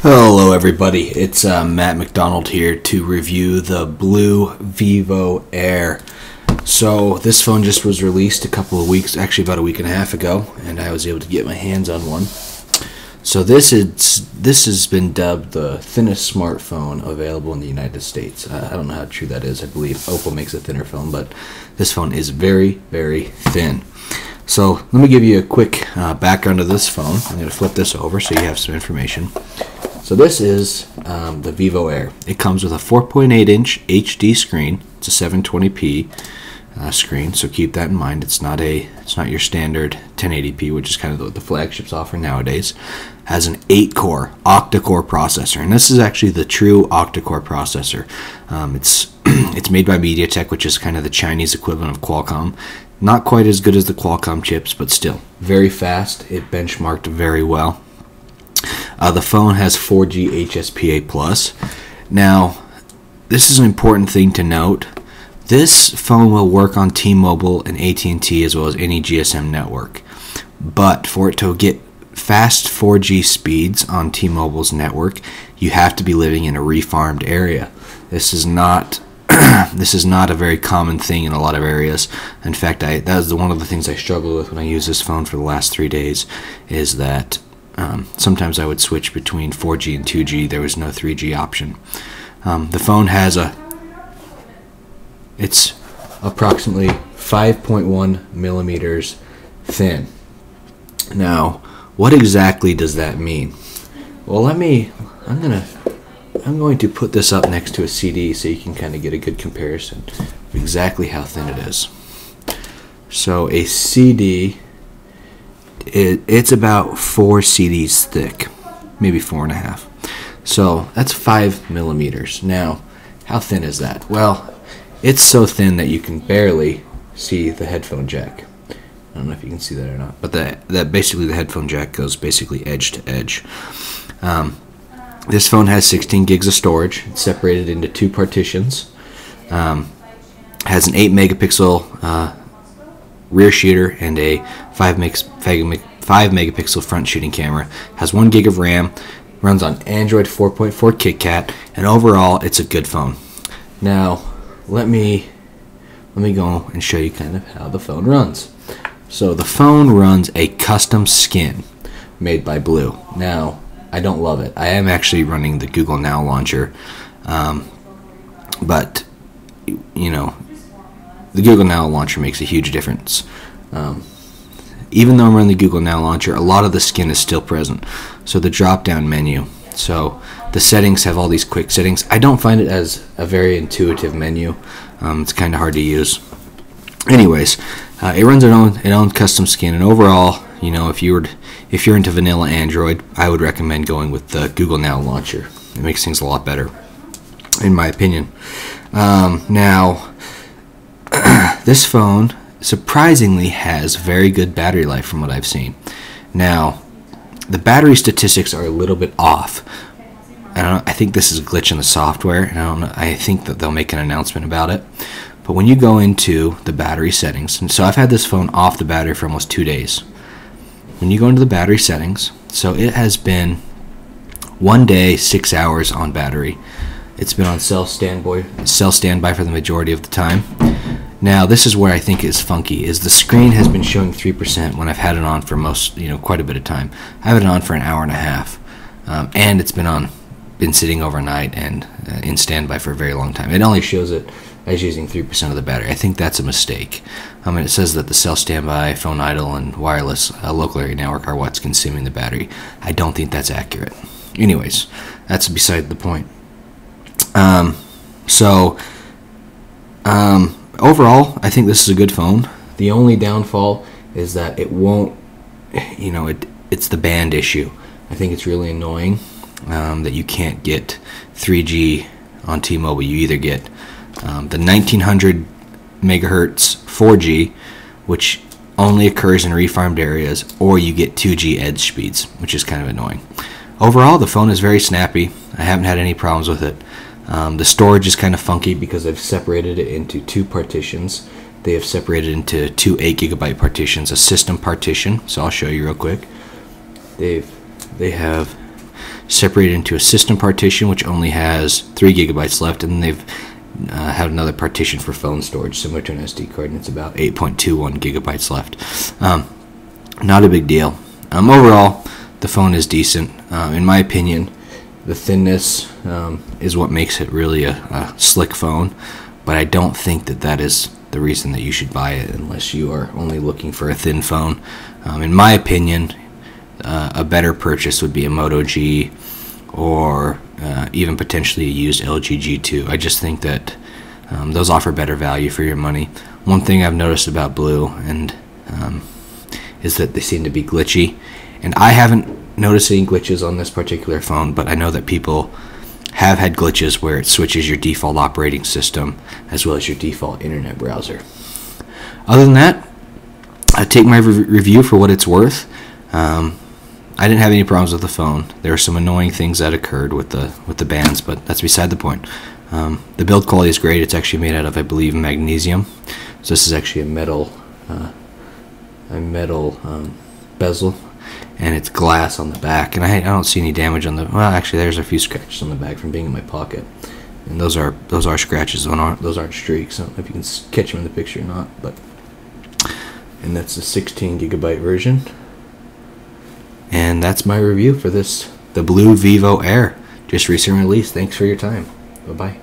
Hello everybody, it's Matt McDonald here to review the Blu Vivo Air. So this phone just was released a couple of weeks, actually about a week and a half ago, and I was able to get my hands on one. So this has been dubbed the thinnest smartphone available in the United States. I don't know how true that is. I believe Oppo makes a thinner phone, but this phone is very, very thin. So let me give you a quick background of this phone. I'm going to flip this over so you have some information. So this is the Vivo Air. It comes with a 4.8-inch HD screen. It's a 720p screen, so keep that in mind. It's not your standard 1080p, which is kind of what the flagships offer nowadays. Has an 8-core octa-core processor, and this is actually the true octa-core processor. It's made by MediaTek, which is kind of the Chinese equivalent of Qualcomm. Not quite as good as the Qualcomm chips, but still very fast. It benchmarked very well. The phone has 4G HSPA+. Now, this is an important thing to note. This phone will work on T-Mobile and AT&T as well as any GSM network. But for it to get fast 4G speeds on T-Mobile's network, you have to be living in a refarmed area. This is not a very common thing in a lot of areas. In fact, that was one of the things I struggled with when I used this phone for the last 3 days, is that sometimes I would switch between 4G and 2G. There was no 3G option. The phone has it's approximately 5.1 millimeters thin. Now, what exactly does that mean? Well, I'm going to put this up next to a CD so you can kind of get a good comparison of exactly how thin it is. So a CD, it's about 4 CDs thick, maybe 4.5. So that's 5 millimeters. Now, how thin is that? Well, it's so thin that you can barely see the headphone jack. I don't know if you can see that or not, but that basically the headphone jack goes basically edge to edge. This phone has 16 gigs of storage. It's separated into 2 partitions. Has an 8 megapixel rear shooter and a 5 megapixel front shooting camera. Has 1 gig of RAM. Runs on Android 4.4 KitKat, and overall, it's a good phone. Now, let me go and show you kind of how the phone runs. So the phone runs a custom skin made by Blu. Now, I don't love it. I am actually running the Google Now launcher, but you know, the Google Now launcher makes a huge difference. Even though I'm running the Google Now launcher, a lot of the skin is still present. So the drop-down menu. So the settings have all these quick settings. I don't find it as a very intuitive menu. It's kind of hard to use. Anyways, it runs its own custom skin, and overall, you know, if you're into vanilla Android, I would recommend going with the Google Now launcher. It makes things a lot better, in my opinion. Now, this phone surprisingly has very good battery life from what I've seen. Now, the battery statistics are a little bit off. I think this is a glitch in the software, and I think that they'll make an announcement about it. But when you go into the battery settings, and so I've had this phone off the battery for almost 2 days. When you go into the battery settings, so it has been 1 day, 6 hours on battery. It's been on cell standby for the majority of the time. Now, this is where I think is funky, is the screen has been showing 3% when I've had it on for quite a bit of time. I have it on for an hour and a half, and it's been sitting overnight and in standby for a very long time. It only shows it as using 3% of the battery. I think that's a mistake. It says that the cell standby, phone idle, and wireless local area network are what's consuming the battery. I don't think that's accurate. Anyways, that's beside the point. Overall, I think this is a good phone. The only downfall is that it won't, it's the band issue. I think it's really annoying that you can't get 3G on T-Mobile. You either get the 1900 megahertz 4G, which only occurs in refarmed areas, or you get 2G edge speeds, which is kind of annoying. Overall, the phone is very snappy. I haven't had any problems with it. The storage is kind of funky because I've separated it into 2 partitions. They have separated into 2 8GB partitions, a system partition, so I'll show you real quick. They have separated into a system partition, which only has 3 gigabytes left, and then they've have another partition for phone storage, similar to an SD card, and it's about 8.21 gigabytes left. Not a big deal. Overall, the phone is decent. In my opinion, the thinness is what makes it really a slick phone, but I don't think that is the reason that you should buy it unless you are only looking for a thin phone. In my opinion, a better purchase would be a Moto G, or even potentially a used LG G2. I just think that those offer better value for your money. One thing I've noticed about Blu is that they seem to be glitchy, and I haven't noticed any glitches on this particular phone, but I know that people have had glitches where it switches your default operating system as well as your default internet browser. Other than that, I take my review for what it's worth. I didn't have any problems with the phone. There were some annoying things that occurred with the bands, but that's beside the point. The build quality is great. It's actually made out of, I believe, magnesium. So this is actually a metal bezel, and it's glass on the back. And I don't see any damage on the. Well, actually, there's a few scratches on the back from being in my pocket, and those are scratches. Those aren't streaks. I don't know if you can catch them in the picture or not, but. And that's the 16 gigabyte version. And that's my review for the Blu Vivo Air, just recently released. Thanks for your time. Bye-bye.